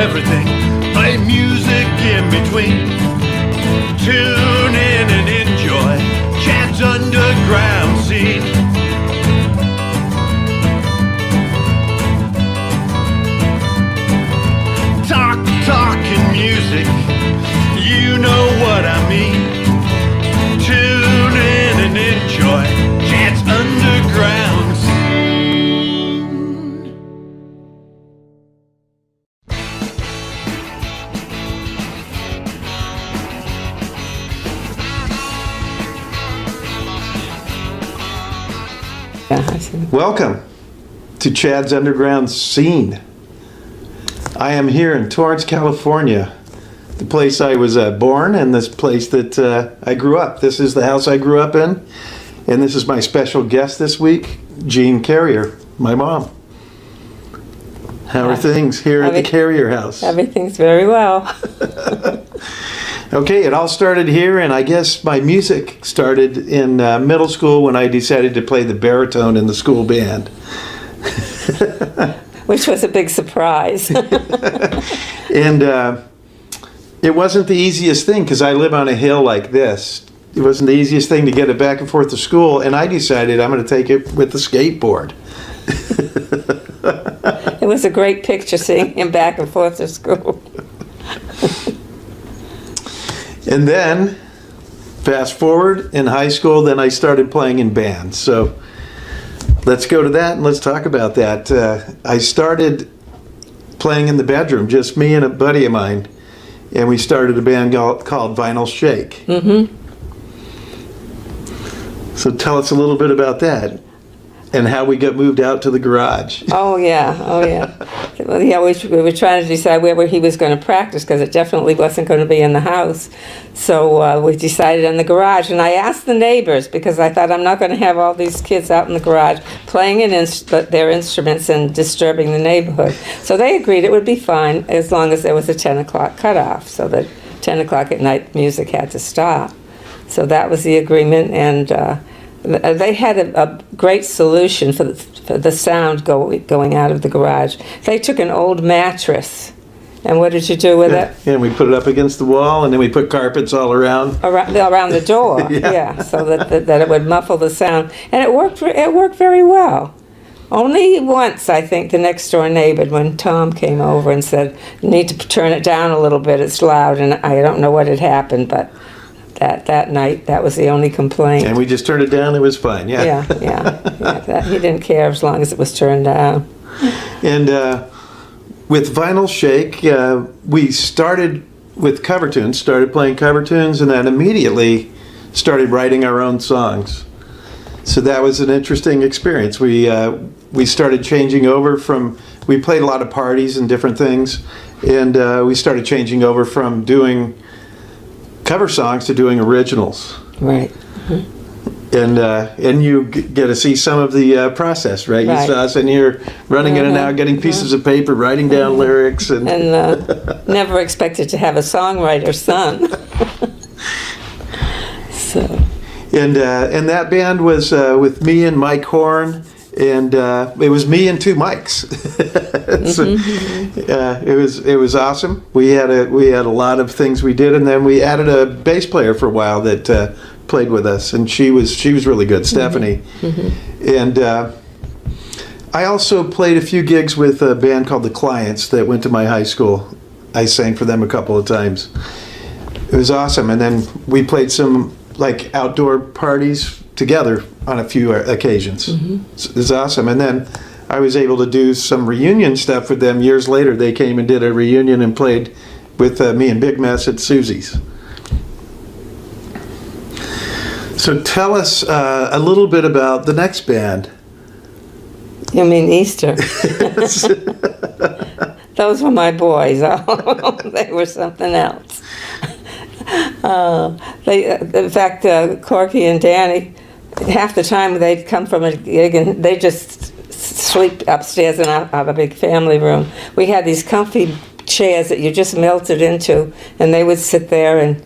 everything. Play music in between. Tune in and enjoy Chad's underground scene. Talking music, you know what I mean. Tune in and enjoy Chad's underground scene. Welcome to Chad's Underground Scene. I am here in Torrance, California, the place I was born and this place that I grew up. This is the house I grew up in, and this is my special guest this week, Jeanne Carrier, my mom. How are things here at the Carrier house? Everything's very well. Okay, it all started here, and I guess my music started in middle school when I decided to play the baritone in the school band. Which was a big surprise. And it wasn't the easiest thing because I live on a hill like this. It wasn't the easiest thing to get it back and forth to school, and I decided I'm going to take it with the skateboard. It was a great picture seeing him back and forth to school. And then, fast forward, in high school, then I started playing in bands. So let's go to that and let's talk about that. I started playing in the bedroom, just me and a buddy of mine, and we started a band called Vinyl Shake. Mm-hmm. So tell us a little bit about that and how we got moved out to the garage. Oh yeah. Well, yeah, we were trying to decide where he was going to practice because it definitely wasn't going to be in the house. So we decided in the garage, and I asked the neighbors because I thought I'm not going to have all these kids out in the garage playing their instruments and disturbing the neighborhood. So they agreed it would be fine as long as there was a 10 o'clock cutoff, so that 10 o'clock at night music had to stop. So that was the agreement, and they had a great solution for the sound going out of the garage. They took an old mattress, and what did you do with it? And we put it up against the wall, and then we put carpets all around the door. Yeah, so that it would muffle the sound, and it worked very well. Only once, I think, the next door neighbor, when Tom came over and said, "You need to turn it down a little bit, it's loud," and I don't know what had happened, but that night, that was the only complaint. And we just turned it down, it was fine, yeah. Yeah, he didn't care as long as it was turned down. And with Vinyl Shake, we started with cover tunes, started playing cover tunes, and then immediately started writing our own songs. So that was an interesting experience. We started changing over we played a lot of parties and different things, and we started changing over from doing cover songs to doing originals. Right. Mm-hmm. And you get to see some of the process, right? You saw us in here running in and out, getting pieces of paper, writing down lyrics, and never expected to have a songwriter son. So. And that band was with me and Mike Horn, and it was me and two mics. So, it was awesome. We had a lot of things we did, and then we added a bass player for a while that played with us, and she was really good, Stephanie. Mm-hmm. And I also played a few gigs with a band called The Clients that went to my high school. I sang for them a couple of times. It was awesome, and then we played some like outdoor parties together on a few occasions. Mm-hmm. It was awesome. And then I was able to do some reunion stuff with them years later. They came and did a reunion and played with me and Big Mess at Susie's. So tell us a little bit about the next band. You mean Easter? Those were my boys. Oh, they were something else. In fact, Corky and Danny, half the time they'd come from a gig and they just sleep upstairs in our big family room. We had these comfy chairs that you just melted into, and they would sit there, and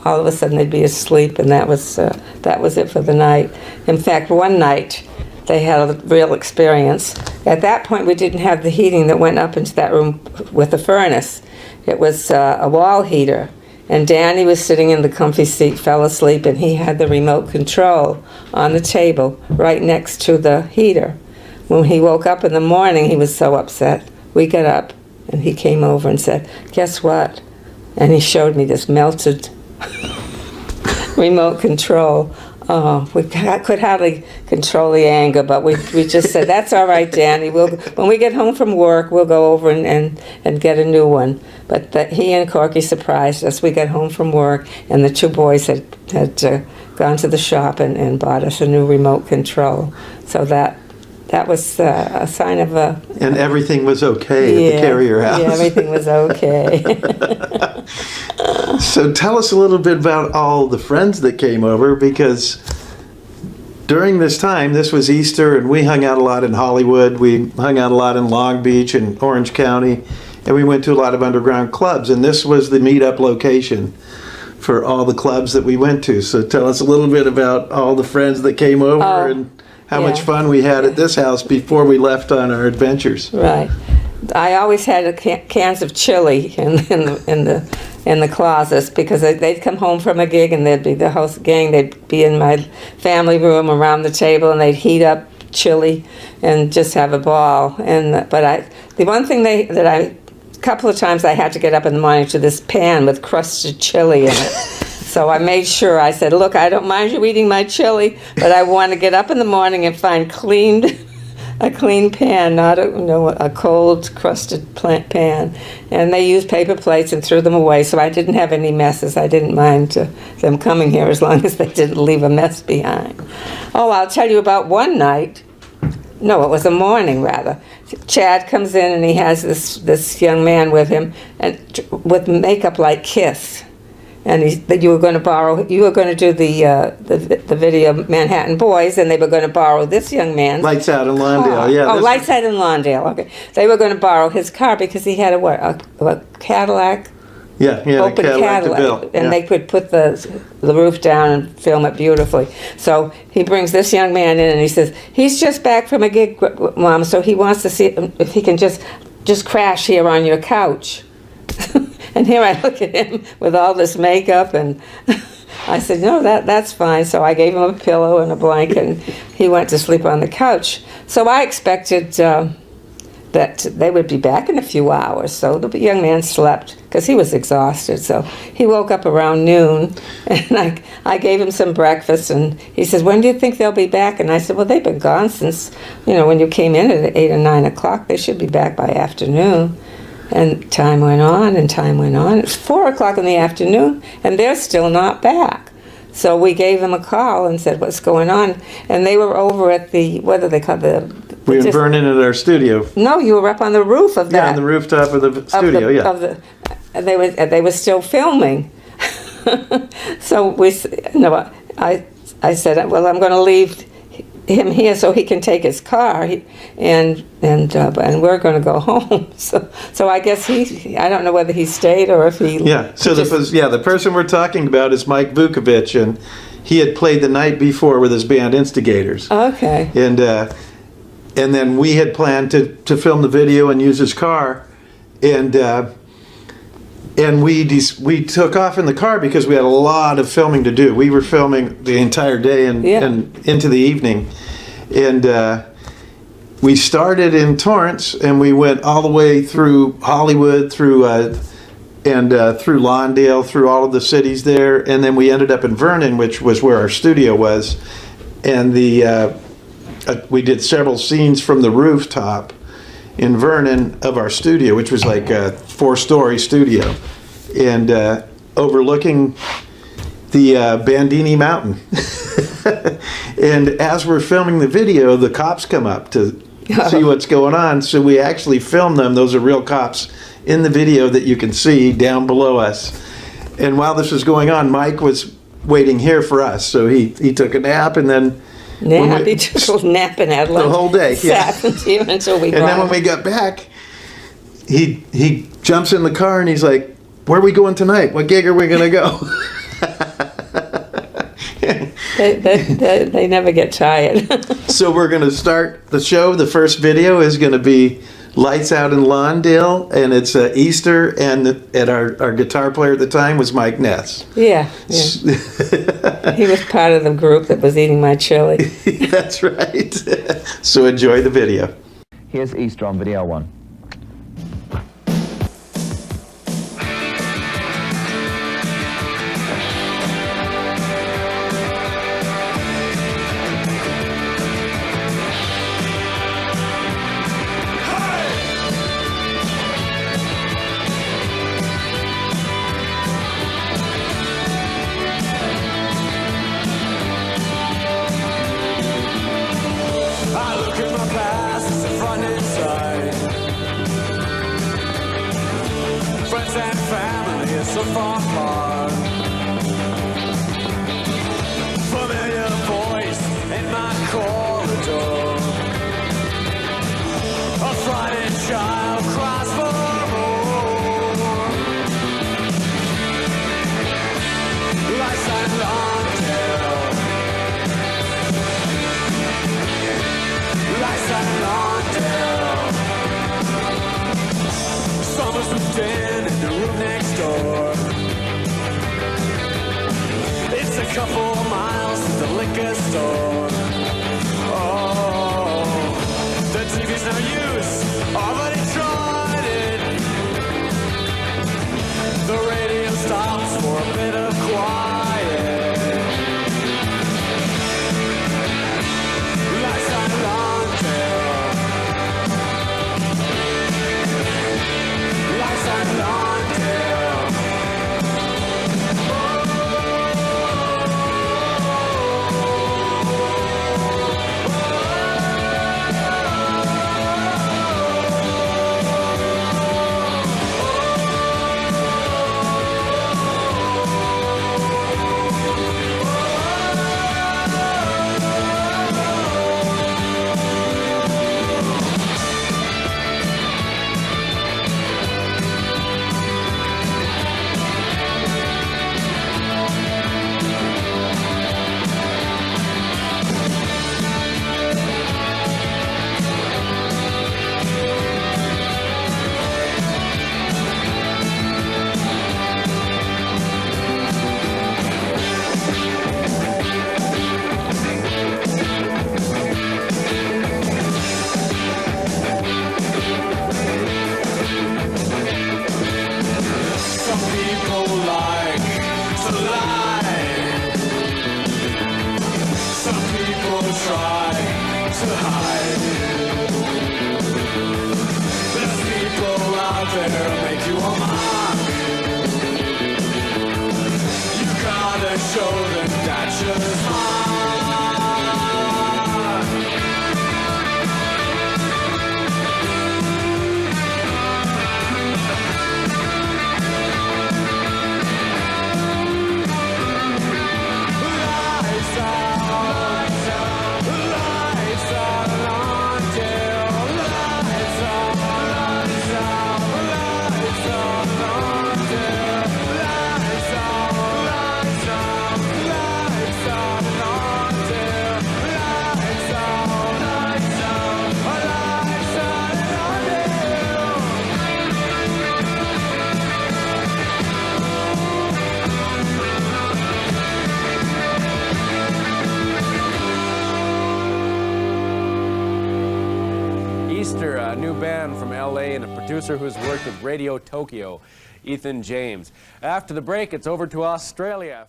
all of a sudden they'd be asleep, and that was it for the night. In fact, one night they had a real experience. at that point we didn't have the heating that went up into that room with the furnace. It was a wall heater. And Danny was sitting in the comfy seat, fell asleep, and he had the remote control on the table right next to the heater. When he woke up in the morning, he was so upset. We got up, and he came over and said, "Guess what?" And he showed me this melted remote control. Oh, I could hardly control the anger, but we just said, "That's all right, Danny. When we get home from work, we'll go over and get a new one." But he and Corky surprised us. We got home from work, and the two boys had gone to the shop and bought us a new remote control. So that was a sign of a... And everything was okay at the Carrier house. Yeah, everything was okay. So tell us a little bit about all the friends that came over, because during this time, this was Easter, and we hung out a lot in Hollywood. We hung out a lot in Long Beach and Orange County, and we went to a lot of underground clubs, and this was the meetup location for all the clubs that we went to. So tell us a little bit about all the friends that came over and how much fun we had at this house before we left on our adventures. Right. I always had cans of chili in the closets, because they'd come home from a gig and there'd be the whole gang. They'd be in my family room around the table, and they'd heat up chili and just have a ball. But the one thing a couple of times I had to get up in the morning to this pan with crusted chili in it. So I made sure, I said, "Look, I don't mind you eating my chili, but I want to get up in the morning and find a clean pan, not a cold, crusted pan." And they used paper plates and threw them away, so I didn't have any messes. I didn't mind them coming here as long as they didn't leave a mess behind. Oh, I'll tell you about one night. No, it was a morning, rather. Chad comes in, and he has this young man with him, and with makeup like Kiss. And you were going to do the video Manhattan Boys, and they were going to borrow this young man's Lights Out in Lawndale, car. yeah. Lights Out in Lawndale, okay. They were going to borrow his car because he had a Cadillac, Yeah, open Cadillac, and they could put the roof down and film it beautifully. So he brings this young man in, and he says, "He's just back from a gig, Mom, so he wants to see if he can just crash here on your couch." And here I look at him with all this makeup, and I said, "No, that's fine." So I gave him a pillow and a blanket, and he went to sleep on the couch. So I expected that they would be back in a few hours. So the young man slept because he was exhausted. So he woke up around noon, and I gave him some breakfast, and he says, "When do you think they'll be back?" And I said, "Well, they've been gone since, when you came in at 8 or 9 o'clock. They should be back by afternoon." And time went on, and time went on. It was 4 o'clock in the afternoon, and they're still not back. So we gave them a call and said, "What's going on?" And they were over at what do they call we were in Vernon at our studio. No, you were up on the roof of that. Yeah, on the rooftop of the studio, They were still filming. So I said, "Well, I'm going to leave him here so he can take his car, and we're going to go home." So I guess I don't know whether he stayed or if he... Yeah, so the person we're talking about is Mike Vukovic, and he had played the night before with his band Instigators. Okay. And then we had planned to film the video and use his car, and we took off in the car because we had a lot of filming to do. We were filming the entire day and into the evening. And we started in Torrance, and we went all the way through Hollywood, through Lawndale, through all of the cities there. And then we ended up in Vernon, which was where our studio was. And we did several scenes from the rooftop in Vernon of our studio, which was like a 4-story studio, and overlooking the Bandini Mountain. And as we're filming the video, the cops come up to see what's going on. So we actually filmed them. Those are real cops in the video that you can see down below us. And while this was going on, Mike was waiting here for us. So he took a nap, and then he took a nap and had lunch the whole day. Sat here until we And then when we got back, he jumps in the car and he's like, "Where are we going tonight? What gig are we going to go?" They never get tired. So we're going to start the show. The first video is going to be Lights Out in Lawndale, and it's Easter, and our guitar player at the time was Mike Ness. Yeah. He was part of the group that was eating my chili. That's right. So enjoy the video. Here's Easter on video 1. I look at my past, it's the front and side. Friends and family are so far apart. Familiar voice in my corridor. A frightened child cries for more. Lights out in Lawndale. Lights out in Lawndale. Summer's moved in the room next door. It's a couple of miles to the liquor store. Oh, the TV's no use. Already tried it. The radio stops for a bit of quiet. Lights out in Lawndale. Lights out in Lawndale. Some people like to lie. Some people try to hide. There's people out there who make you a mock. You gotta show them that you're smart. Lights out, lights out in Lawndale. Lights out, lights out, lights out in Lawndale. Lights out, lights out, lights out in Lawndale. Lights out, lights out, lights out in Lawndale. Easter, a new band from LA and a producer who's worked with Radio Tokyo, Ethan James. After the break, it's over to Australia.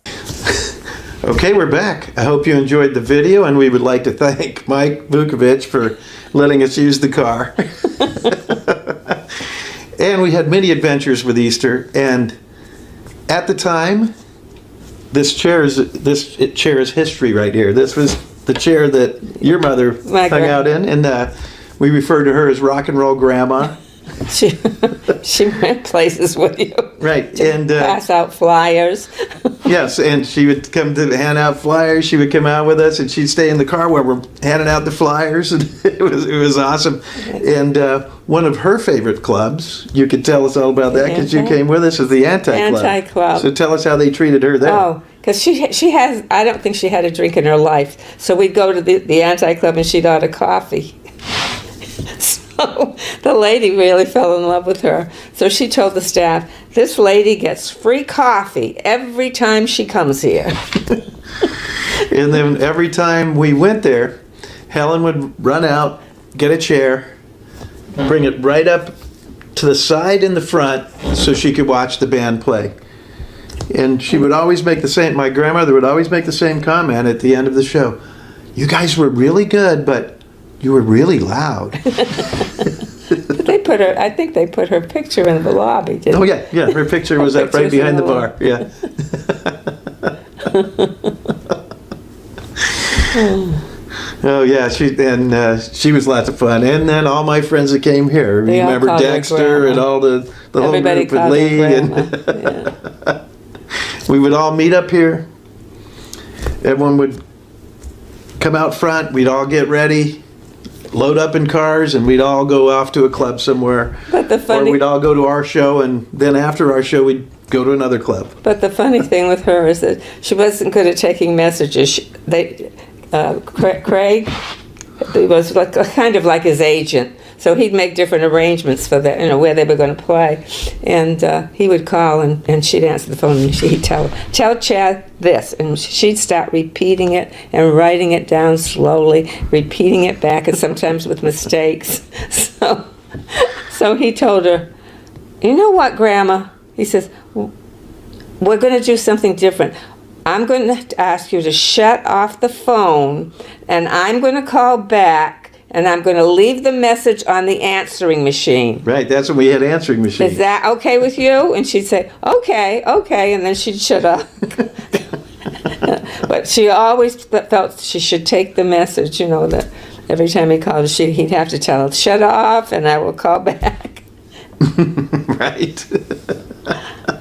Okay, we're back. I hope you enjoyed the video, and we would like to thank Mike Vukovic for letting us use the car. And we had many adventures with Easter, and at the time, this chair is history right here. This was the chair that your mother My hung grand- out in, and we refer to her as Rock and Roll Grandma. She she went places with you. Right, To and pass out flyers. yes, and she would come to hand out flyers. She would come out with us, and she'd stay in the car while we're handing out the flyers, and it was awesome. And one of her favorite clubs, you could tell us all about that because you came with us, is the Anti-Club. Anti-Club. So tell us how they treated her there. Oh, because she has, I don't think she had a drink in her life. So we'd go to the Anti-Club and she'd order coffee. So the lady really fell in love with her. So she told the staff, this lady gets free coffee every time she comes here. And then every time we went there, Helen would run out, get a chair, bring it right up to the side in the front so she could watch the band play. And she would always make my grandmother would always make the same comment at the end of the show. You guys were really good, but you were really loud. I think they put her picture in the lobby, didn't Oh yeah, her picture was up right behind the bar. Yeah. Oh yeah, she was lots of fun, and then all my friends that came here. They all Remember called her Dexter and Grandma. all the whole Everybody group with called her Lee, and Grandma. Yeah. we would all meet up here. Everyone would come out front. We'd all get ready, load up in cars, and we'd all go off to a club somewhere. But the Or funny, we'd all go to our show, and then after our show, we'd go to another club. but the funny thing with her is that she wasn't good at taking messages. Craig was kind of like his agent, so he'd make different arrangements for that, where they were going to play, and he would call and she'd answer the phone and she'd tell Chad this, and she'd start repeating it and writing it down slowly, repeating it back, and sometimes with mistakes. So he told her, you know what, Grandma? He says, we're going to do something different. I'm going to ask you to shut off the phone, and I'm going to call back, and I'm going to leave the message on the answering machine. Right, that's when we had answering machines. Is that okay with you? And she'd say, okay, and then she'd shut up. But she always felt she should take the message, that every time he called, he'd have to tell her, shut off, and I will call back. Right.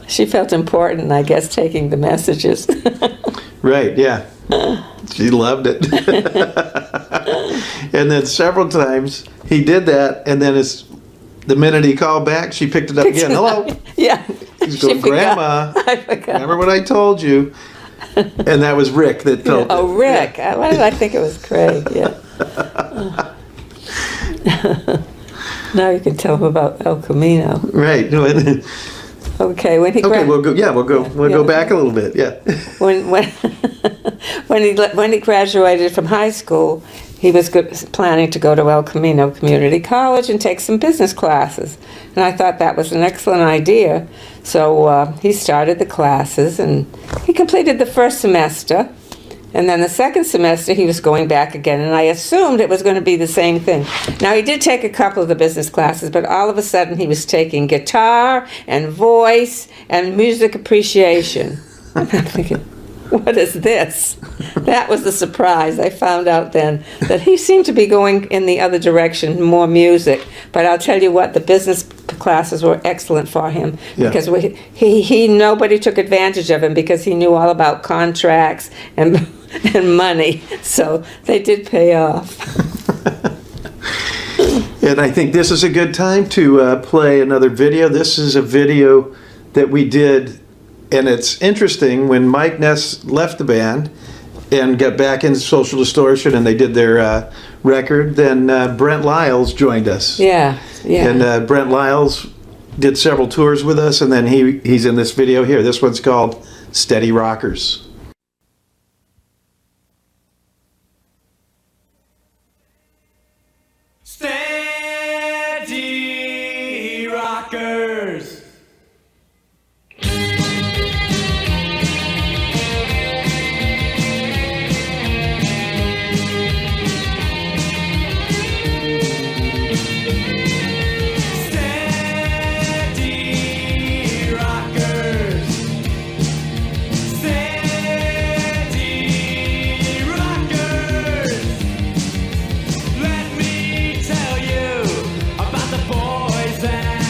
She felt important, I guess, taking the messages. Right, yeah. She loved it. And then several times he did that, and then the minute he called back, she picked it up again. Hello. Yeah. She's going, Grandma, I forgot. remember what I told you? And that was Rick that told me. Oh, Rick. Why did I think it was Craig? Yeah. Now you can tell him about El Camino. Right. Okay, when he Okay, we'll go back a little bit. Yeah. when he graduated from high school, he was planning to go to El Camino Community College and take some business classes, and I thought that was an excellent idea. So he started the classes, and he completed the first semester. And then the second semester, he was going back again, and I assumed it was going to be the same thing. Now, he did take a couple of the business classes, but all of a sudden he was taking guitar and voice and music appreciation. And I'm thinking, what is this? That was the surprise. I found out then that he seemed to be going in the other direction, more music. But I'll tell you what, the business classes were excellent for him, because nobody took advantage of him because he knew all about contracts and money. So they did pay off. And I think this is a good time to play another video. This is a video that we did, and it's interesting. When Mike Ness left the band and got back into Social Distortion and they did their record, then Brent Lyles joined us. Yeah. And Brent Lyles did several tours with us, and then he's in this video here. This one's called Steady Rockers. Steady rockers. Steady rockers. Steady rockers. Let me tell you about the boys that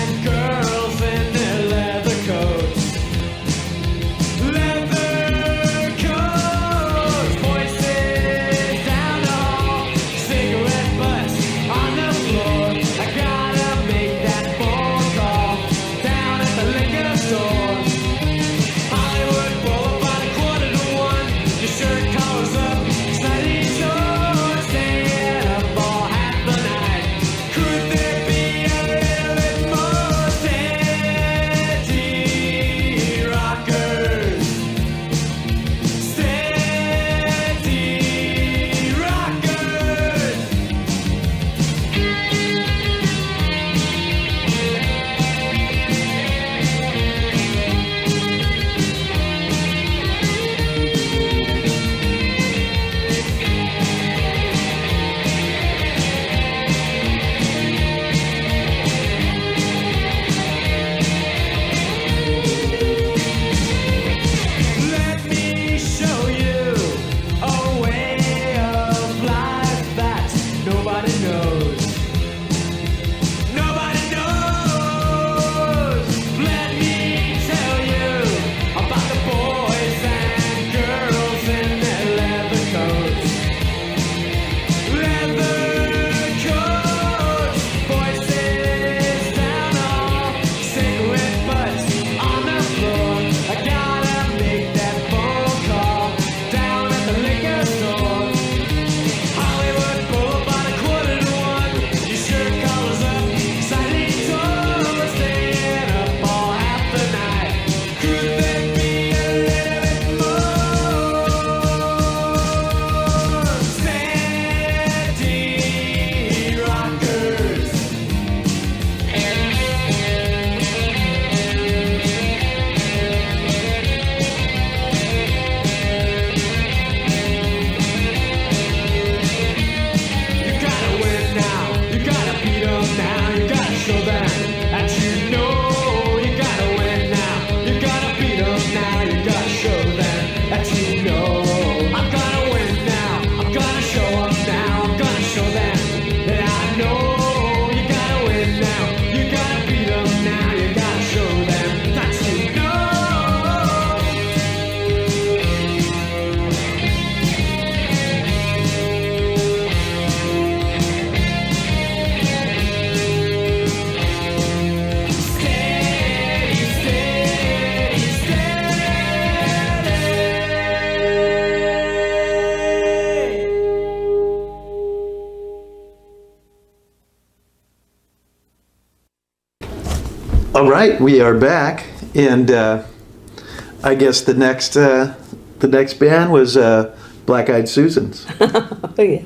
All right, we are back, and I guess the next band was Black Eyed Susans, Oh, yeah.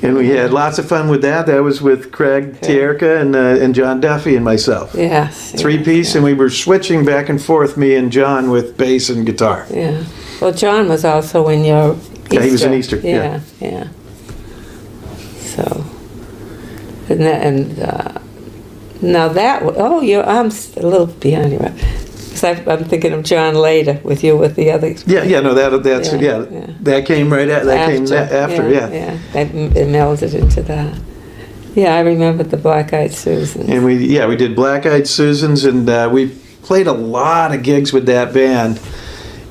and we had lots of fun with that. That was with Craig Tierka and John Duffy and myself. Yes. Three-piece, and we were switching back and forth, me and John, with bass and guitar. Yeah. Well, John was also in your Easter. Yeah, he was in Easter, yeah. Yeah. So, now that, I'm a little behind you. Because I'm thinking of John later with you with the other. Yeah, no, that came right at, after, yeah. Yeah, it melded into that. Yeah, I remember the Black Eyed Susans. And we did Black Eyed Susans, and we played a lot of gigs with that band.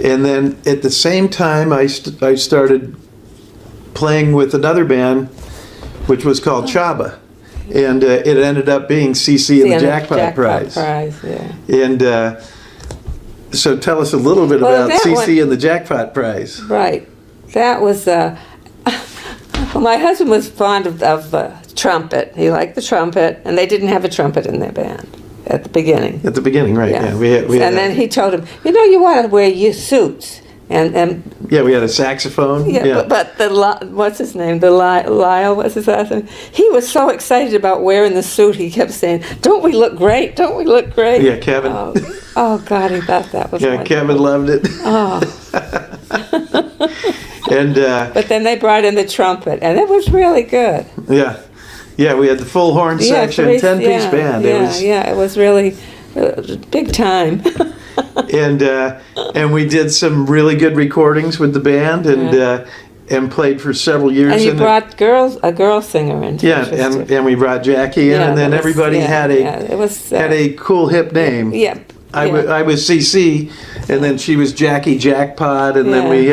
And then at the same time, I started playing with another band, which was called Chaba. And it ended up being CC and the Jackpot Prize. Yeah. And so tell us a little bit about CC and the Jackpot Prize. Right. That was, well, my husband was fond of trumpet. He liked the trumpet, and they didn't have a trumpet in their band at the beginning. At the beginning, right, yeah. We had and then he told him, you want to wear your suits. And yeah, we had a saxophone. Yeah. But what's his name? Lyle, what's his last name? He was so excited about wearing the suit, he kept saying, "Don't we look great? Don't we look great?" Yeah, Kevin. Oh God, he thought that was wonderful. Kevin loved it. Oh. And but then they brought in the trumpet, and it was really good. Yeah, we had the full horn section, 10-piece band. It was really big time. And we did some really good recordings with the band, and played for several years. And you brought a girl singer in. Yeah, and we brought Jackie in, and then everybody had a cool hip name. Yeah. I was CC, and then she was Jackie Jackpot, and then we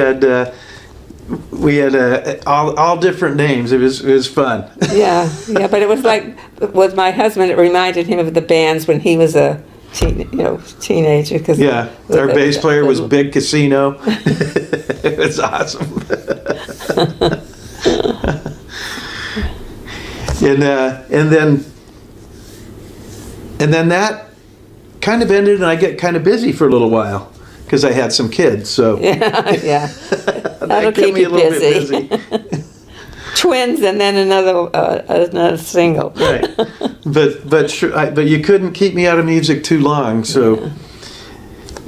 had all different names. It was fun. Yeah, but it was like with my husband. It reminded him of the bands when he was a teenager. Cause our bass player was Big Casino. It was awesome. And then that kind of ended, and I get kind of busy for a little while because I had some kids. So yeah. That'll keep me you a little bit busy. Twins and then another single. Right, but you couldn't keep me out of music too long. So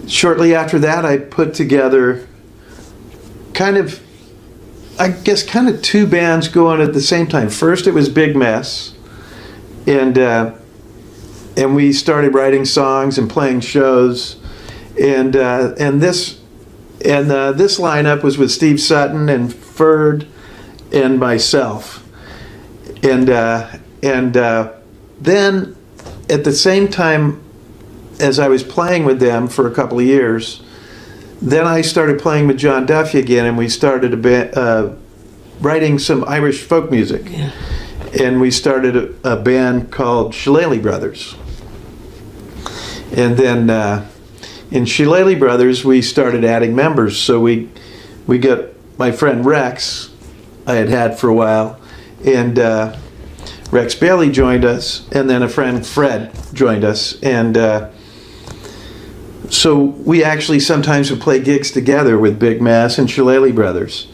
shortly after that, I put together kind of two bands going at the same time. First, it was Big Mess, and we started writing songs and playing shows, and this lineup was with Steve Sutton and Ferd and myself, and then at the same time as I was playing with them for a couple of years, then I started playing with John Duffy again, and we started writing some Irish folk music, and we started a band called Shillelagh Brothers, and then in Shillelagh Brothers we started adding members. So we got my friend Rex, I had for a while, and Rex Bailey joined us, and then a friend Fred joined us, and so we actually sometimes would play gigs together with Big Mass and Shillelagh Brothers,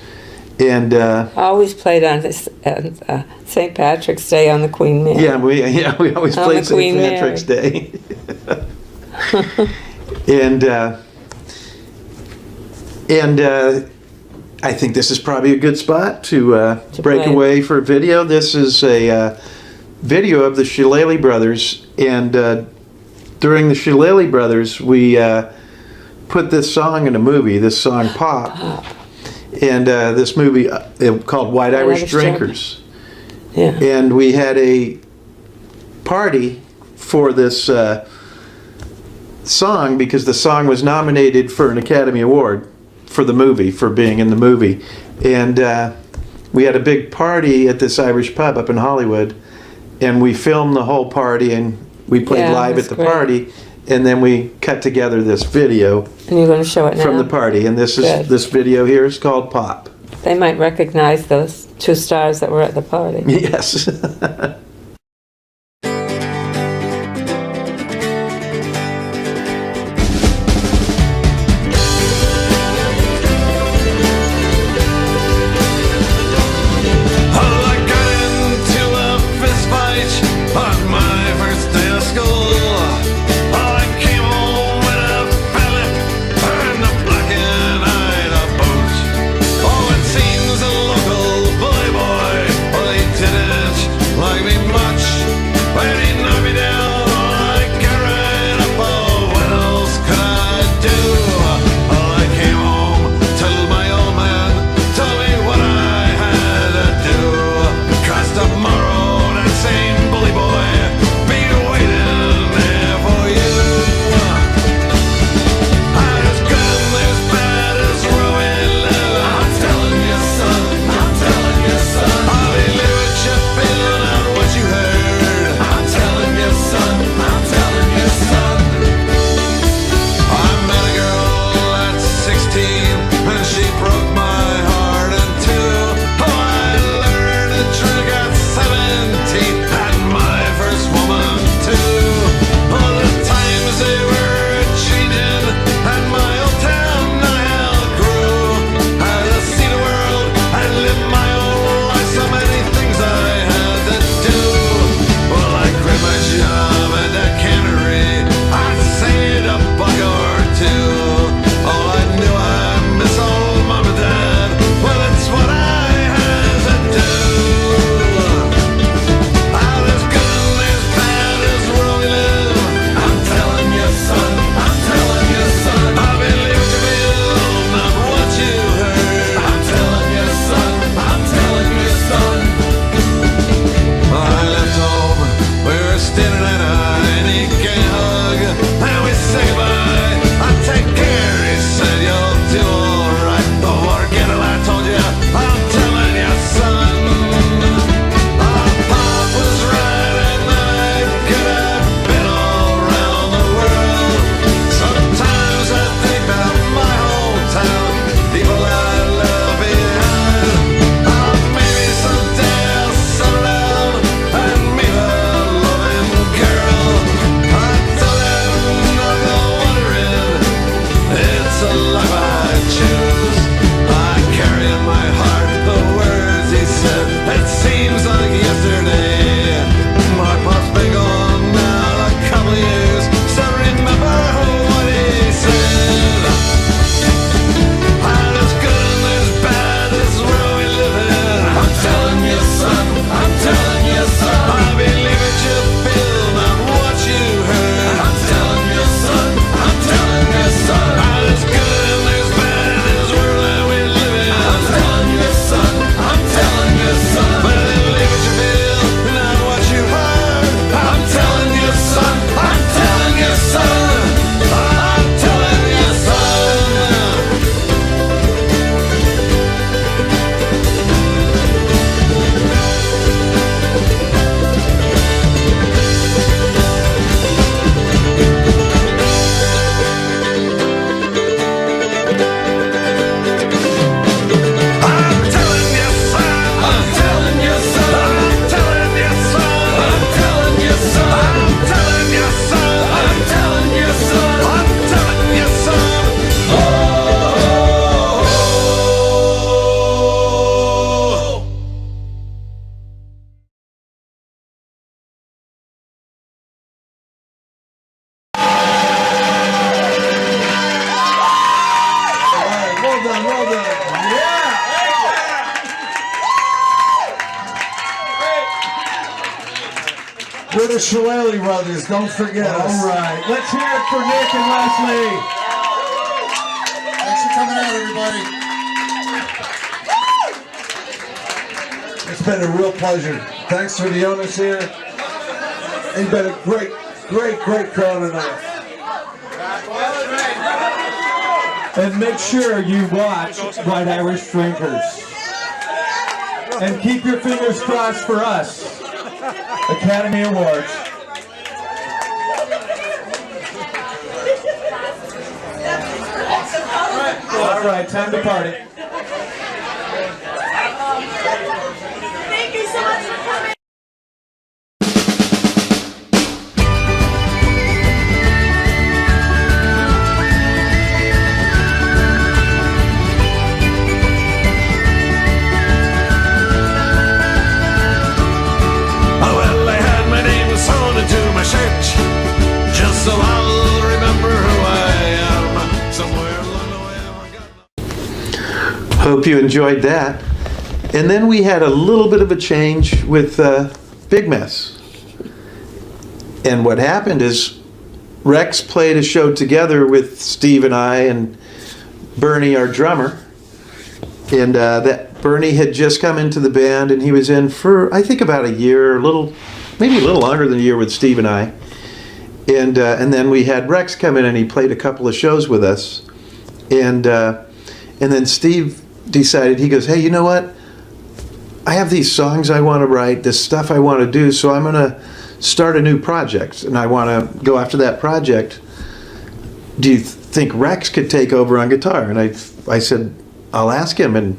and always played on St. Patrick's Day on the Queen Mary. Yeah, we always played St. Patrick's Day, and I think this is probably a good spot to break away for a video. This is a video of the Shillelagh Brothers, and during the Shillelagh Brothers, we put this song in a movie, this song Pop, and this movie called White Irish Drinkers. Yeah. And we had a party for this song because the song was nominated for an Academy Award for the movie, for being in the movie. And we had a big party at this Irish pub up in Hollywood, and we filmed the whole party, and we played live at the party, and then we cut together this video. And you're going to show it now? From the party, and this video here is called Pop. They might recognize those two stars that were at the party. Yes. We're the Shillelagh brothers, don't forget us. All right, let's hear it for Nick and Leslie. Thanks for coming out, everybody. It's been a real pleasure. Thanks for the owners here. It's been a great crowd tonight. And make sure you watch White Irish Drinkers. And keep your fingers crossed for us. Academy Awards. All right, time to party. Thank you so much for coming. Well, I had my name sewn into my shirt, just so I'll remember who I am. Somewhere along the way, I forgot. Hope you enjoyed that. And then we had a little bit of a change with Big Mess. And what happened is Rex played a show together with Steve and I and Bernie, our drummer. And that Bernie had just come into the band, and he was in for, I think, about a year, maybe a little longer than a year with Steve and I. And then we had Rex come in, and he played a couple of shows with us. And then Steve decided, he goes, hey, you know what? I have these songs I want to write, this stuff I want to do, so I'm going to start a new project, and I want to go after that project. Do you think Rex could take over on guitar? And I said, I'll ask him. And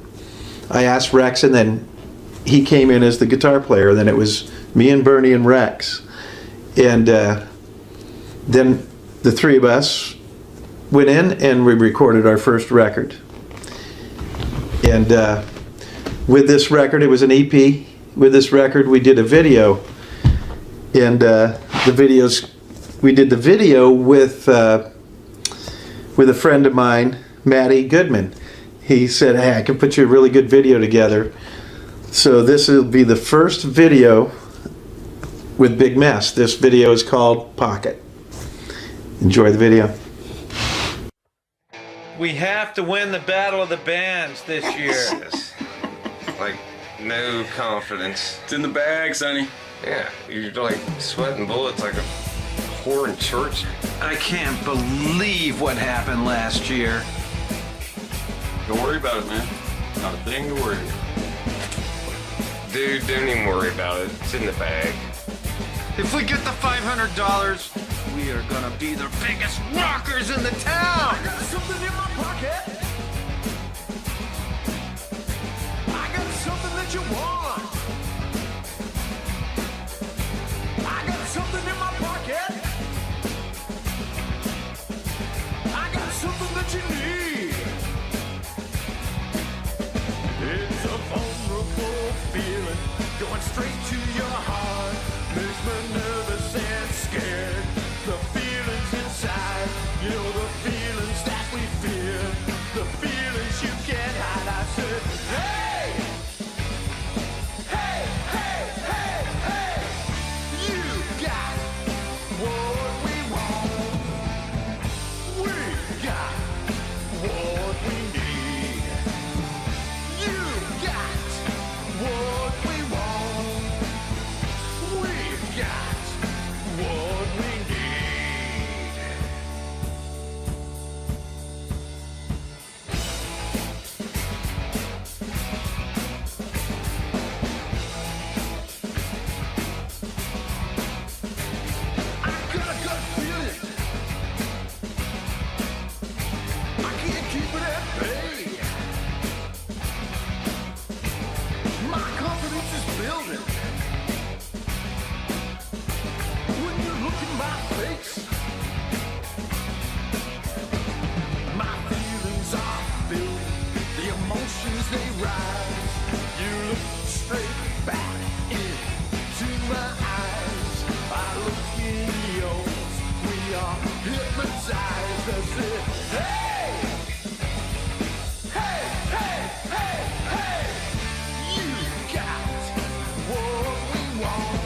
I asked Rex, and then he came in as the guitar player. And then it was me and Bernie and Rex. And then the three of us went in and we recorded our first record. And with this record, it was an EP. With this record, we did a video. And we did the video with a friend of mine, Matty Goodman. He said, hey, I can put you a really good video together. So this will be the first video with Big Mess. This video is called Pocket. Enjoy the video. We have to win the Battle of the Bands this year. Like, no confidence. It's in the bag, Sonny. Yeah, you're like sweating bullets like a whore in church. I can't believe what happened last year. Don't worry about it, man. Not a thing to worry about. Dude, don't even worry about it. It's in the bag. If we get the $500, we are gonna be the biggest rockers in the town. I got something in my pocket. I got something that you want. I got something in my pocket. I got something that you need. It's a vulnerable feeling going straight to your heart. Makes me nervous and scared. The feelings inside, you know, the feelings that we fear, the feelings you can't hide. I said, hey, hey, hey, hey, hey, you got what we want. We got what we need. You got what we want. We got what we need. I got a gut feeling. I can't keep it at bay. My confidence is building. When you look in my face, my feelings are filled. The emotions they rise. You look straight back into my eyes. I look in yours. We are hypnotized. That's it. Hey, hey, hey, hey, hey. You got what we want.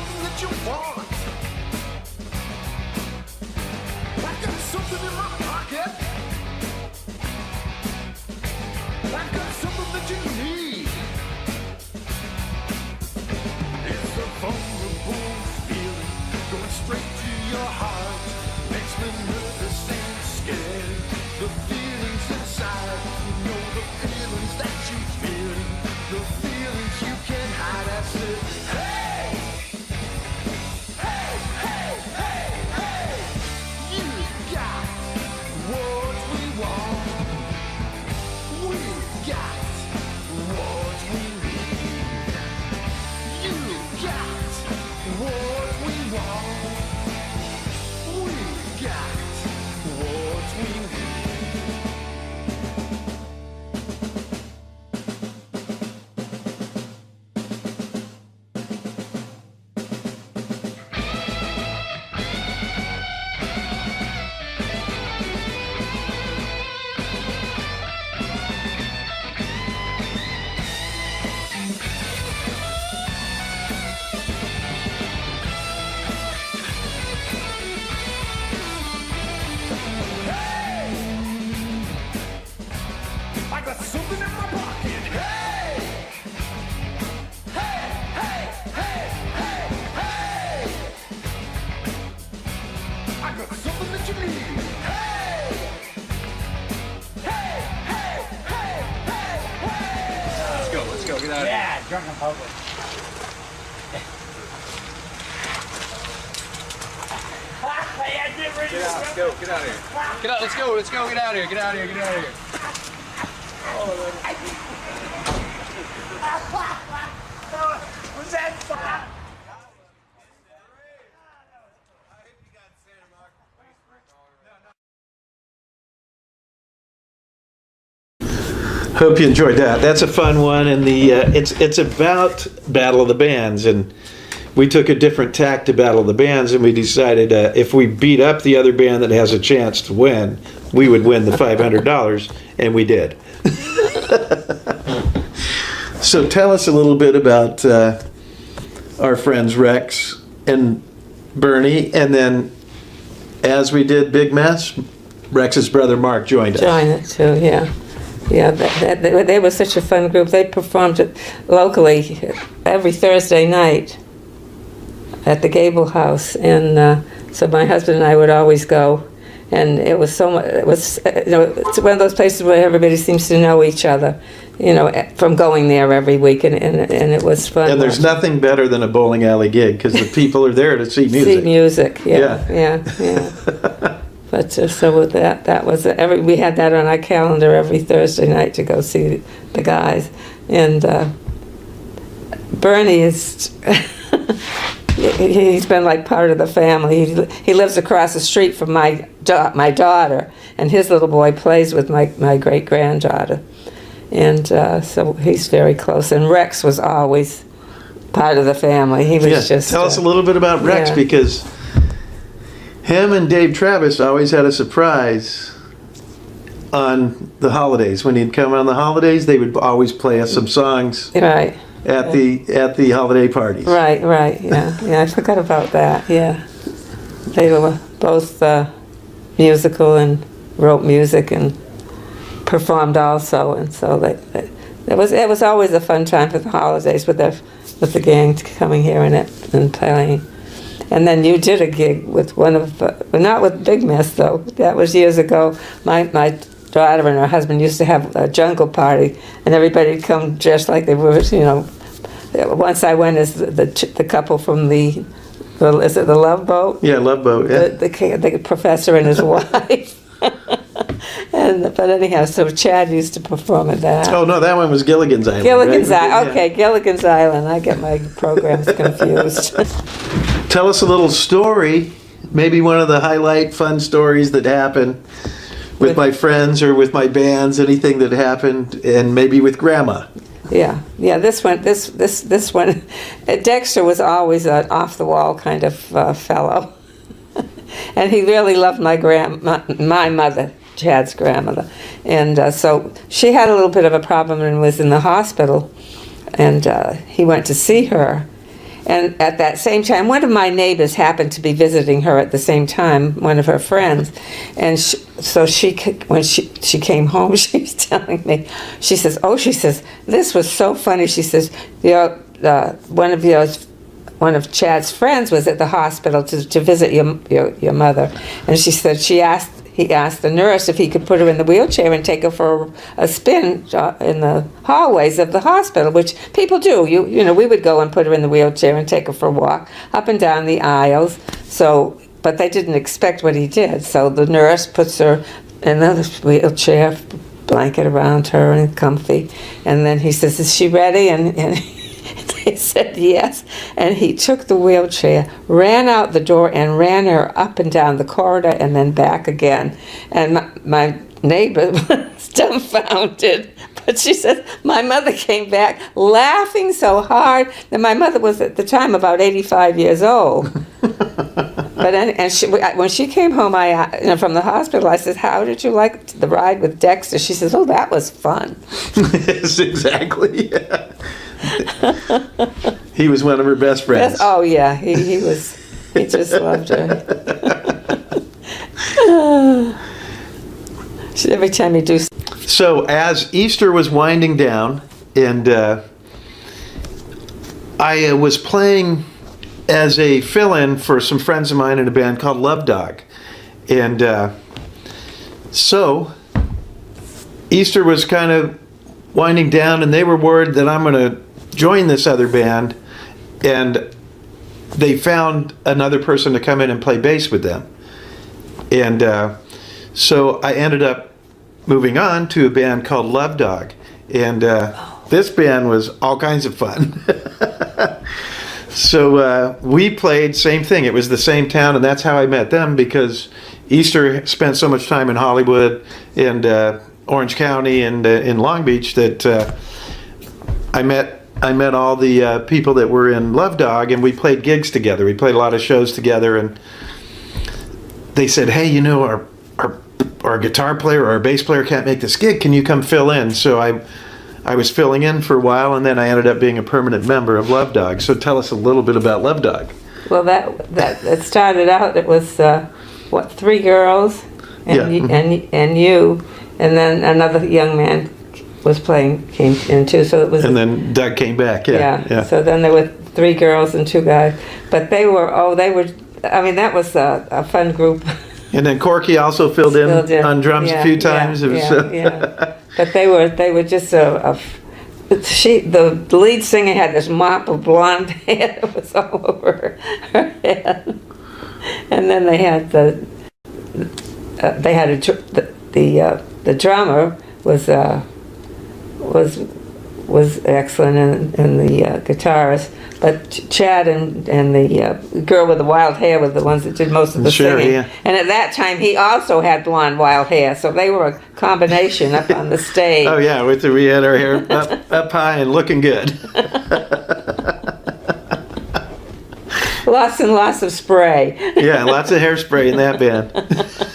something that you want. I got something in my pocket. I got something that you need. It's a vulnerable feeling going straight to your heart. Makes me nervous and scared. The feelings inside, you know the feelings that you feel. The feelings you can't hide. I said, hey! Hey, hey, hey, hey! You got what we want. We got what we need. You got what we want. We got what we need. I got something in my pocket. Hey! Hey, hey, hey, hey, hey! I got something that you need. Hey! Hey, hey, hey, hey, hey! Let's go, get out of here. Yeah, drunken public. I did ready to Let's go, get out of here. Get out, let's go, get out of here, get out of here, get out of here. Was that fun? Hope you enjoyed that. That's a fun one, and it's about Battle of the Bands, and we took a different tack to Battle of the Bands, and we decided if we beat up the other band that has a chance to win, we would win the $500, and we did. So tell us a little bit about our friends Rex and Bernie, and then as we did Big Mess, Rex's brother Mark joined us. Join it too, yeah. Yeah, they were such a fun group. They performed it locally every Thursday night at the Gable House, and so my husband and I would always go, and it was so much. It was, it's one of those places where everybody seems to know each other, from going there every week, and it was fun. And there's nothing better than a bowling alley gig because the people are there to see music. See music, yeah. But so with that was we had that on our calendar every Thursday night to go see the guys, and Bernie is. He's been like part of the family. He lives across the street from my daughter, and his little boy plays with my great granddaughter, and so he's very close. And Rex was always part of the family. He was just. Tell us a little bit about Rex, because him and Dave Travis always had a surprise on the holidays. When he'd come on the holidays, they would always play us some songs. Right. At the holiday parties. Right, yeah. I forgot about that, yeah. They were both musical and wrote music and performed also, and so it was always a fun time for the holidays with the gang coming here and playing. And then you did a gig with one of, not with Big Mess though, that was years ago. My daughter and her husband used to have a jungle party, and everybody'd come dressed like they were, Once I went as the couple from is it the Love Boat? Yeah, Love Boat. Yeah. The professor and his wife. But anyhow, so Chad used to perform at that. Oh no, that one was Gilligan's Island. Gilligan's Island. Okay, Gilligan's Island. I get my programs confused. Tell us a little story, maybe one of the highlight fun stories that happened with my friends or with my bands, anything that happened, and maybe with Grandma. Yeah. This one. Dexter was always an off-the-wall kind of fellow, and he really loved my mother, Chad's grandmother, and so she had a little bit of a problem and was in the hospital, and he went to see her, And at that same time, one of my neighbors happened to be visiting her at the same time, one of her friends. And when she came home, she was telling me, she says, this was so funny. She says, one of Chad's friends was at the hospital to visit your mother. And she said he asked the nurse if he could put her in the wheelchair and take her for a spin in the hallways of the hospital, which people do. You know, we would go and put her in the wheelchair and take her for a walk up and down the aisles. So, but they didn't expect what he did. So the nurse puts her in the wheelchair, blanket around her and comfy. And then he says, "Is she ready?" And they said yes, and he took the wheelchair, ran out the door, and ran her up and down the corridor and then back again. And my neighbor was dumbfounded, but she said my mother came back laughing so hard that my mother was at the time about 85 years old. But when she came home, from the hospital, I said, "How did you like the ride with Dexter?" She says, "Oh, that was fun." Yes, exactly. Yeah. He was one of her best friends. Yes, oh yeah, he just loved her. Every time he do. So as Easter was winding down, and I was playing as a fill-in for some friends of mine in a band called Love Dog, and so Easter was kind of winding down, and they were worried that I'm going to join this other band, and they found another person to come in and play bass with them. And so I ended up moving on to a band called Love Dog, and this band was all kinds of fun. So we played, same thing, it was the same town, and that's how I met them, because Easter spent so much time in Hollywood and Orange County and in Long Beach that I met all the people that were in Love Dog, and we played gigs together. We played a lot of shows together, and they said, "Hey, you know, our guitar player or our bass player can't make this gig. Can you come fill in?" So I was filling in for a while, and then I ended up being a permanent member of Love Dog. So tell us a little bit about Love Dog. Well, that it started out. It was 3 girls, and you, and then another young man came in too. So it was. And then Doug came back. Yeah. So then there were 3 girls and 2 guys, but they were. I mean, that was a fun group. And then Corky also filled in on drums a few times. Yeah. But they were just the lead singer had this mop of blonde hair that was all over her head, and then they had the drummer was excellent, and the guitarist. But Chad and the girl with the wild hair were the ones that did most of the singing. Yeah. And at that time, he also had blonde wild hair, so they were a combination up on the stage. Oh yeah, we had our hair up high and looking good. Lots and lots of spray. Yeah, lots of hairspray in that band.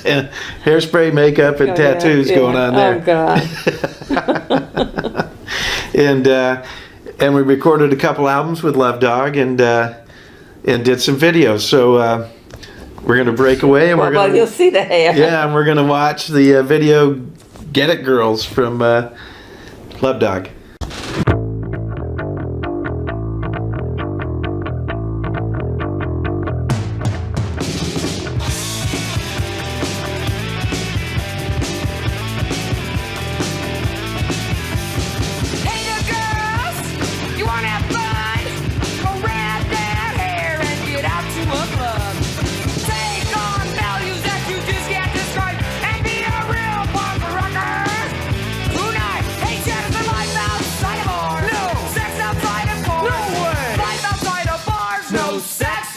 And hairspray, makeup, and tattoos going on there. Oh God. And we recorded a couple albums with Love Dog, and did some videos. So we're gonna break away, and well, you'll see the hair. Yeah, and we're gonna watch the video "Get It Girls" from Love Dog. No sex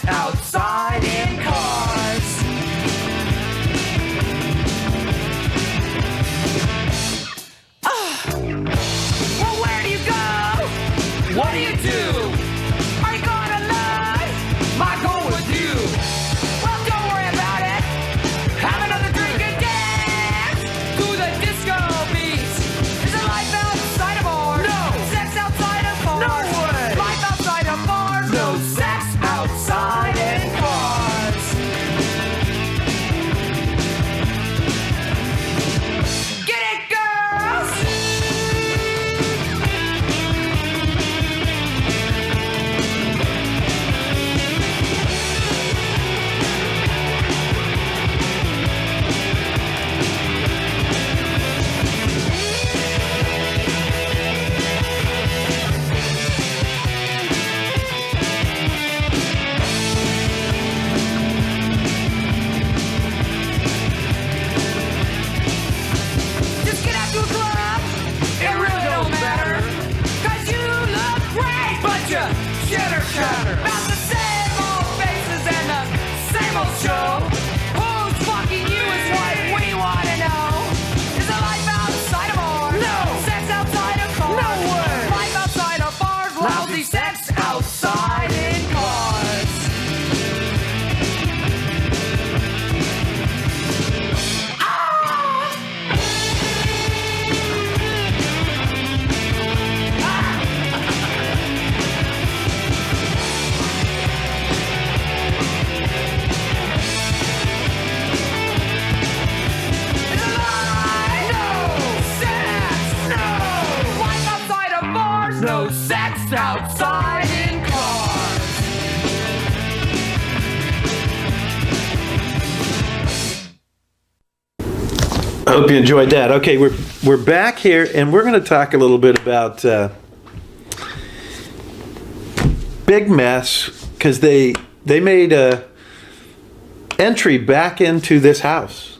I hope you enjoyed that. Okay, we're back here, and we're going to talk a little bit about Big Mess, because they made a entry back into this house.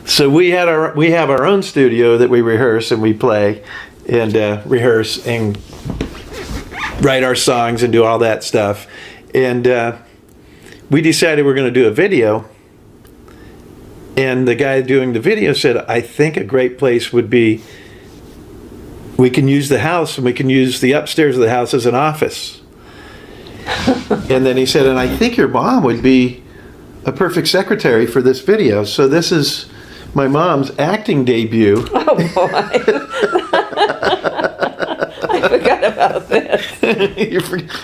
So we have our own studio that we rehearse and we play and rehearse and write our songs and do all that stuff. And we decided we're going to do a video. And the guy doing the video said, I think a great place would be, we can use the house and we can use the upstairs of the house as an office. And then he said, and I think your mom would be a perfect secretary for this video. So this is my mom's acting debut. Oh boy. I forgot about this.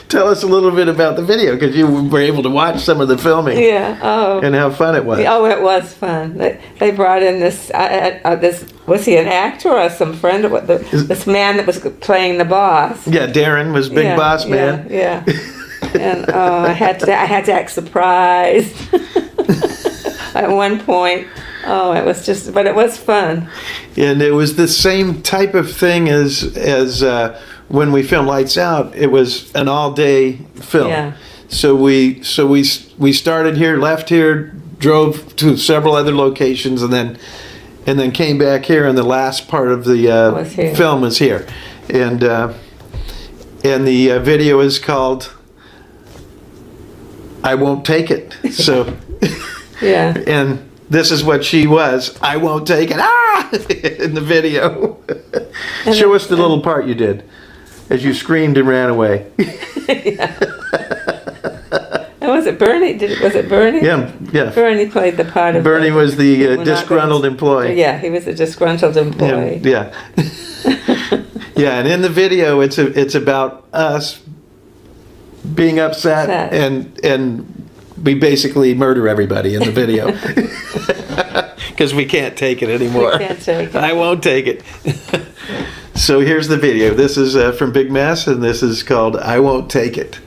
Tell us a little bit about the video, because you were able to watch some of the filming. Yeah. Oh. And how fun it was. Oh, it was fun. They brought in this. Was he an actor or some friend of this man that was playing the boss? Yeah, Darren was Big Boss Man. Yeah. And I had to act surprised at one point. Oh, it was just, but it was fun. And it was the same type of thing as when we filmed Lights Out. It was an all-day film. Yeah. So we started here, left here, drove to several other locations, and then came back here. And the last part of the film was here, and the video is called "I Won't Take It." So yeah. And this is what she was. I won't take it. Ah! In the video. Show us the little part you did as you screamed and ran away. Yeah. And was it Bernie? Was it Bernie? Yeah. Bernie played the part of. Bernie was the disgruntled employee. Yeah, he was a disgruntled employee. Yeah. Yeah, and in the video, it's about us being upset and we basically murder everybody in the video. Because we can't take it anymore. We can't take it. I won't take it. So here's the video. This is from Big Mess, and this is called "I Won't Take It."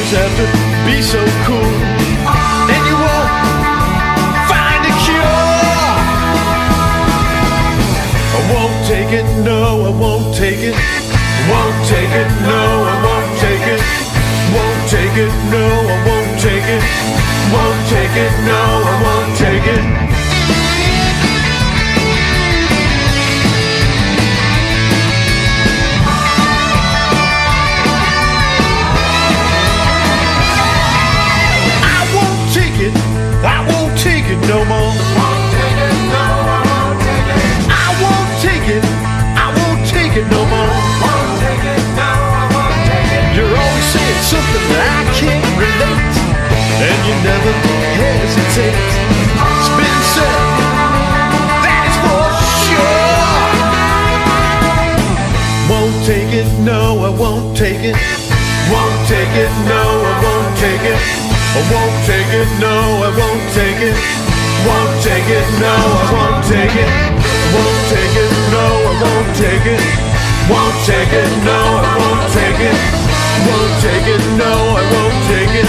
Have to be so cool, and you won't find a cure. I won't take it, no, I won't take it. Won't take it, no, I won't take it. Won't take it, no, I won't take it. Won't take it, no, I won't take it. I won't take it no more. Won't take it, no, I won't take it. I won't take it. I won't take it no more. Won't take it, no, I won't take it. You're always saying something that I can't relate, and you never hesitate. It's been said, that is for sure. Won't take it, no, I won't take it. Won't take it, no, I won't take it. I won't take it, no, I won't take it. Won't take it, no, I won't take it. Won't take it, no, I won't take it. Won't take it, no, I won't take it. Won't take it, no, I won't take it.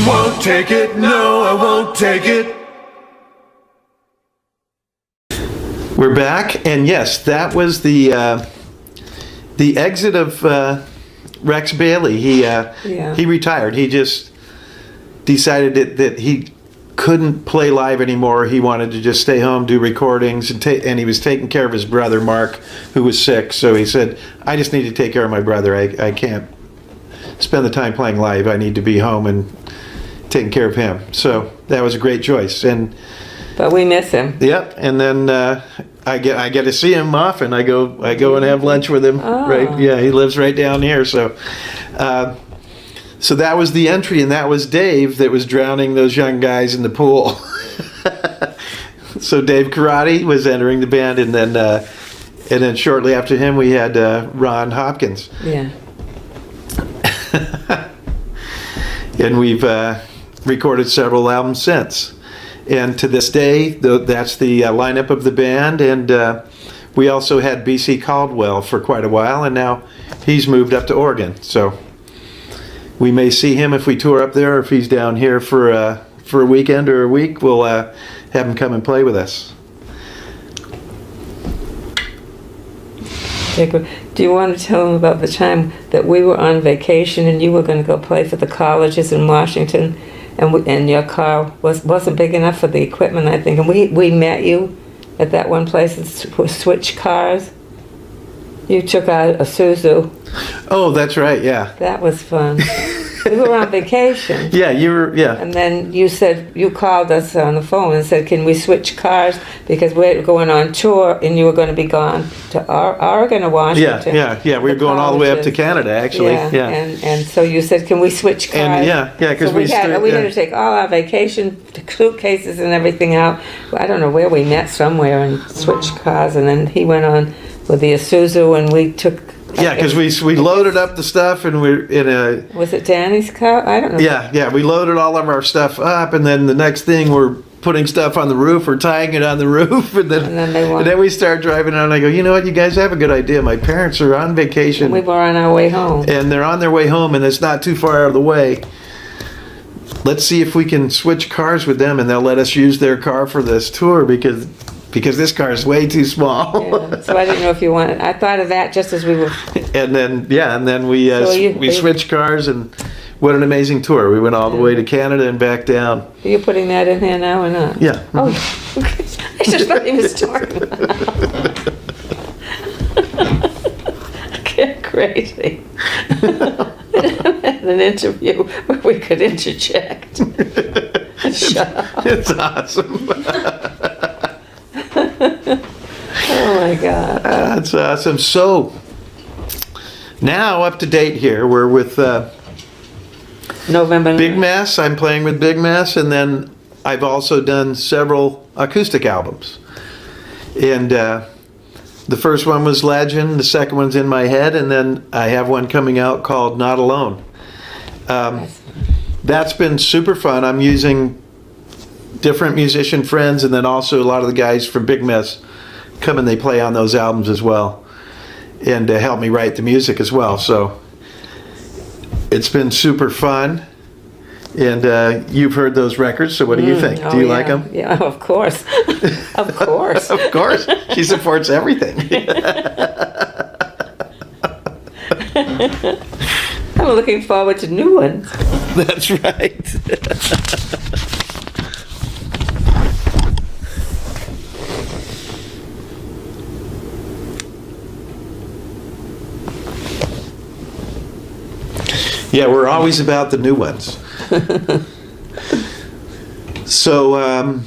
Won't take it, no, I won't take it. We're back, and yes, that was the exit of Rex Bailey. He retired. He just decided that he couldn't play live anymore. He wanted to just stay home, do recordings, and he was taking care of his brother Mark, who was sick. So he said, I just need to take care of my brother. I can't spend the time playing live. I need to be home and taking care of him. So that was a great choice. But we miss him. Yep. And then I get to see him often. I go and have lunch with him. Oh. Right? Yeah, he lives right down here. So so that was the entry, and that was Dave that was drowning those young guys in the pool. So Dave Karate was entering the band, and then shortly after him we had Ron Hopkins. Yeah. And we've recorded several albums since. And to this day, that's the lineup of the band. And we also had BC Caldwell for quite a while, and now he's moved up to Oregon. So we may see him if we tour up there, or if he's down here for a weekend or a week, we'll have him come and play with us. Do you want to tell them about the time that we were on vacation and you were going to go play for the colleges in Washington, and your car wasn't big enough for the equipment, I think, and we met you at that one place and switched cars? You took out a Suzu. Oh, that's right, yeah. That was fun. We were on vacation. Yeah, yeah. And then you called us on the phone and said, can we switch cars? Because we're going on tour and you were going to be gone to Oregon or Washington. Yeah. We were going all the way up to Canada, actually. Yeah. And so you said, can we switch cars? And because so we had to take all our vacation suitcases and everything out. I don't know where we met, somewhere, and switched cars. And then he went on with the Isuzu, and we took... Yeah, because we loaded up the stuff, and we're in a... Was it Danny's car? I don't know. Yeah, we loaded all of our stuff up, and then the next thing we're putting stuff on the roof or tying it on the roof, and then we start driving out, and I go, you know what, you guys have a good idea. My parents are on vacation. And we were on our way home. And they're on their way home, and it's not too far out of the way. Let's see if we can switch cars with them, and they'll let us use their car for this tour, because this car is way too small. Yeah, so I didn't know if you wanted... I thought of that just as we were... And then we switched cars, and what an amazing tour. We went all the way to Canada and back down. Are you putting that in here now or not? Yeah. Oh, I just thought he was talking about Get crazy. An interview where we could interject. Shut up. It's awesome. Oh my God. That's awesome. So now up to date here, we're with November Big Mess. I'm playing with Big Mess, and then I've also done several acoustic albums. And the first one was Legend, the second one's In My Head, and then I have one coming out called Not Alone. That's been super fun. I'm using different musician friends, and then also a lot of the guys from Big Mess come and they play on those albums as well, and help me write the music as well. So it's been super fun, and you've heard those records, so what do you think? Do you like them? Yeah, of course. Of course. Of course. She supports everything. I'm looking forward to new ones. That's right. Yeah, we're always about the new ones. So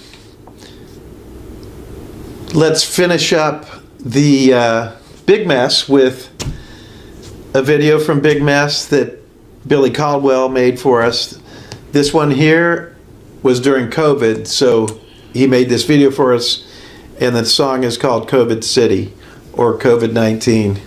let's finish up the Big Mess with a video from Big Mess that Billy Caldwell made for us. This one here was during COVID, so he made this video for us, and the song is called COVID City, or COVID-19.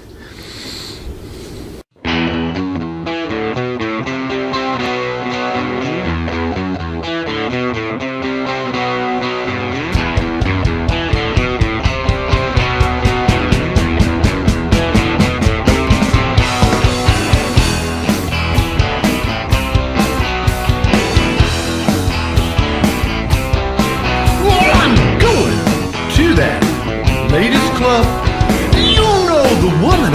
Latest club, you know the one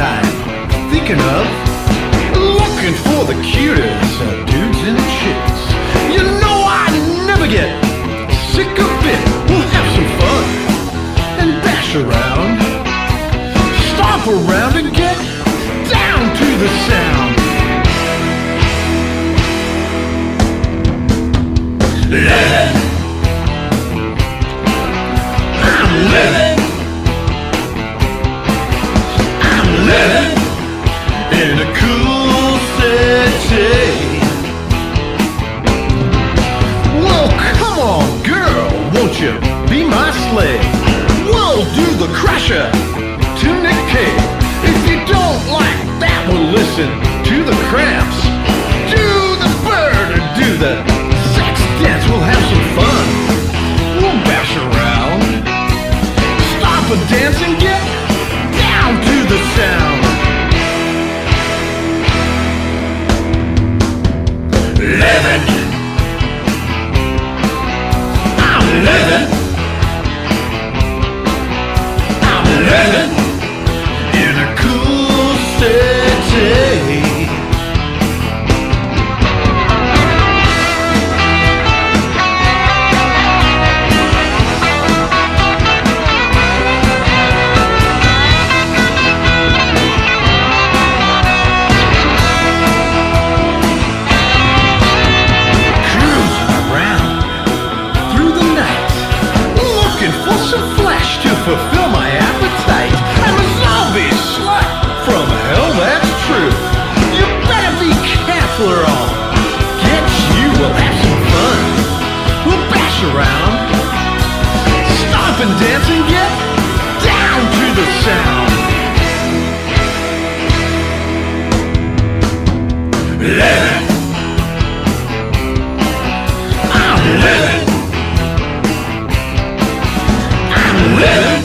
to the cramps. Do the bird or do the sex dance. We'll have some fun. We'll bash around. Stop a dance and get down to the sound. Living. I'm living. I'm living in a cool city. Fulfill my appetite. I'm a zombie slut from hell, that's true. You better be careful or I'll get you. We'll have some fun. We'll bash around. Stop and dance and get down to the sound. Living. I'm living. Living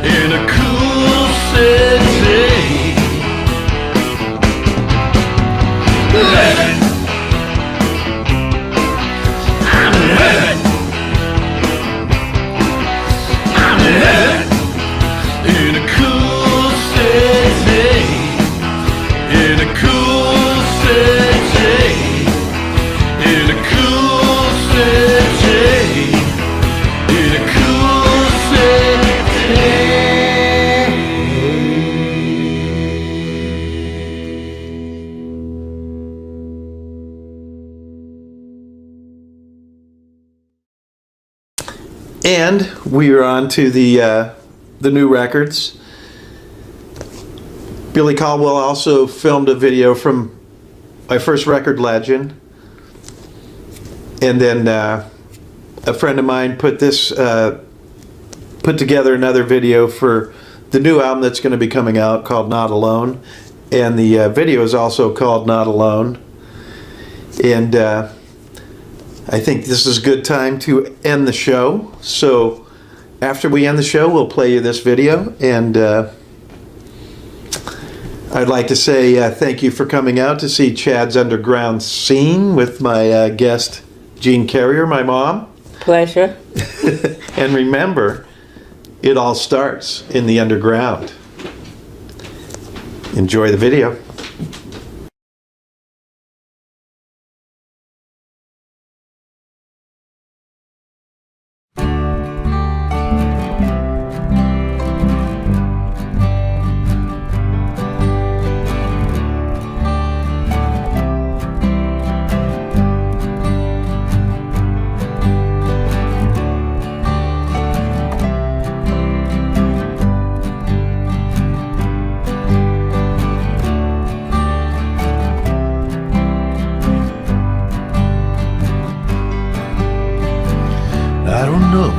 in a cool city. Living. I'm living. I'm living in a cool city. In a cool city. In a cool city. In a cool city. And we are on to the new records. Billy Caldwell also filmed a video from my first record, Legend. And then a friend of mine put together another video for the new album that's going to be coming out called Not Alone. And the video is also called Not Alone. And I think this is a good time to end the show. So after we end the show, we'll play you this video. And I'd like to say thank you for coming out to see Chad's Underground Scene with my guest, Jeanne Carrier, my mom. Pleasure. And remember, it all starts in the underground. Enjoy the video. I don't know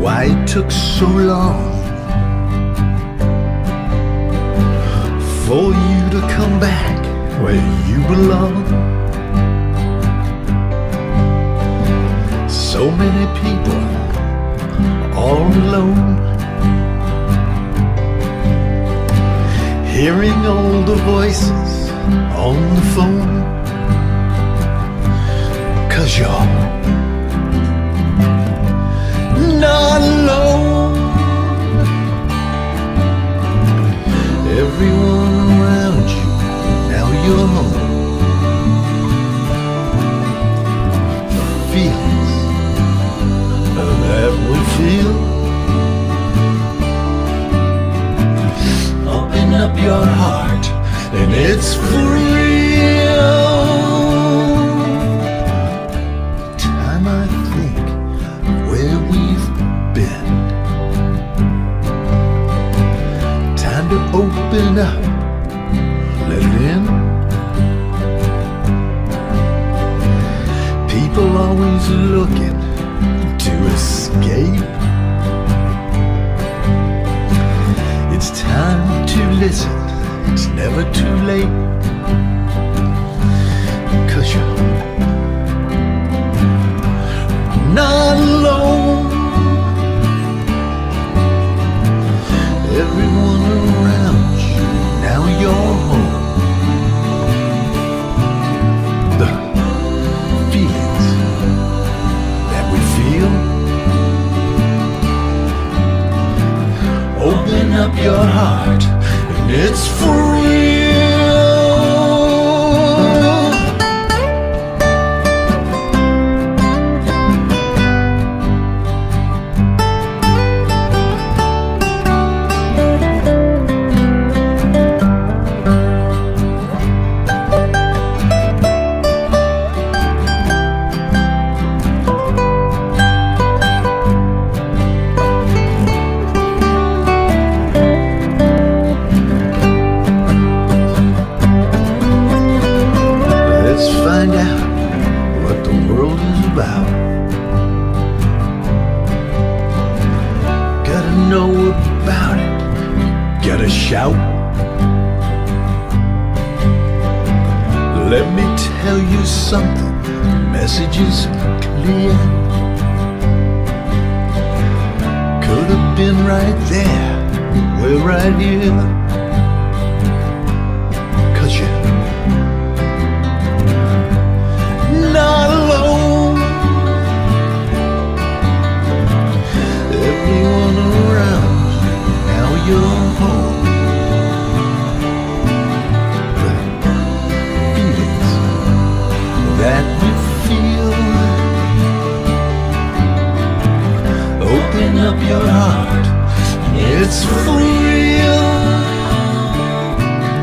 why it took so long for you to come back where you belong. So many people all alone, hearing all the voices on the phone. 'Cause you're not alone. Everyone around you, now you're home. The feelings that we feel, open up your heart and it's for real. Time I think of where we've been, time to open up, let it in. People always looking to escape. It's time to listen, it's never too late. about. Gotta know about it. Gotta shout. Let me tell you something. Message is clear. Could have been right there. We're right here. 'Cause you're not alone. Everyone around, now you're home. The feelings that we feel, open up your heart, it's for real.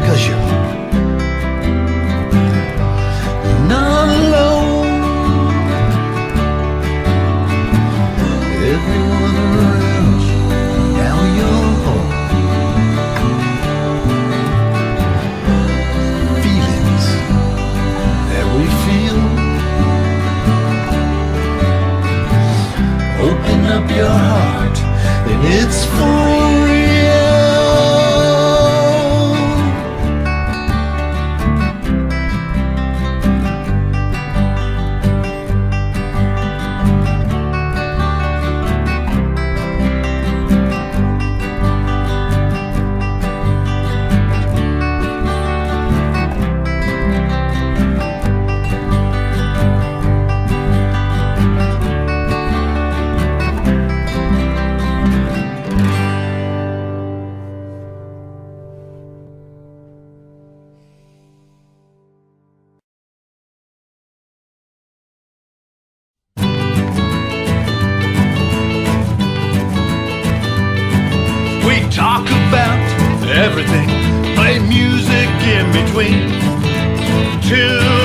'Cause you're not alone. Everyone around you, now you're home. Feelings that we feel, open up your heart, and it's for real. We talk about everything, play music in between, till